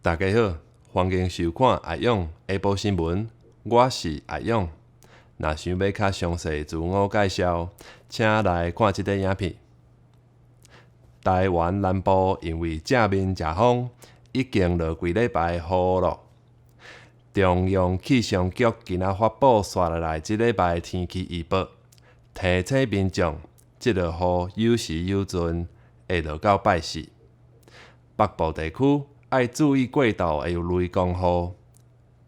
大家好，欢迎收看阿勇下晡新闻，我是阿勇。若想要较详细自我介绍，请来看即个影片。台湾南部因为正面遮风，已经落几礼拜雨咯。中央气象局今仔发布刷落来即礼拜的天气预报，提醒民众，即落雨有时有阵会落到拜四。北部地区要注意过度会有雷公雨，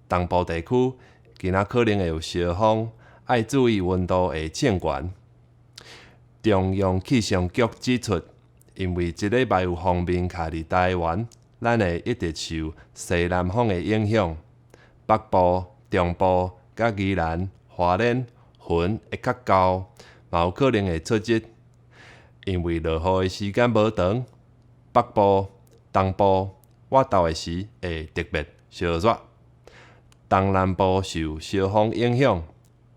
东部地区今仔可能会有小风，要注意温度会渐悬。中央气象局指出，因为即礼拜有锋面徛伫台湾，咱会一直受西南风的影响。北部、中部、甲宜兰、花莲云会较厚，嘛有可能会出日。因为落雨的时间无长，北部、东部我到的时会特别烧热。东南部受小风影响，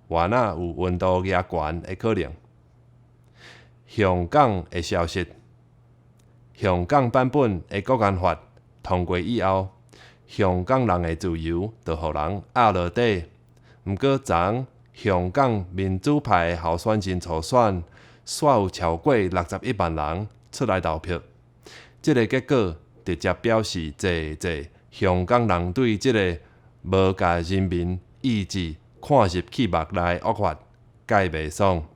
原仔有温度额悬的可能。香港的消息，香港版本的国安法通过以后，香港人的自由就互人压落底。毋过昨昏，香港民主派的候选人初选，煞有超过61万人出来投票。即个结果直接表示，香港人对即个无甲人民意志看入去目内恶法介袂爽。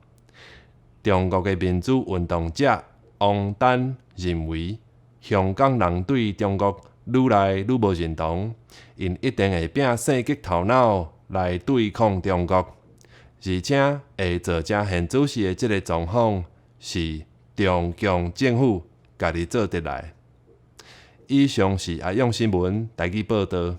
中国的民主运动者王丹认为，香港人对中国愈来愈无认同，因一定会摒性激头脑来对抗中国，而且会做成现主事的即个状况是中共政府家己做得来。以上是阿勇新闻台语报道。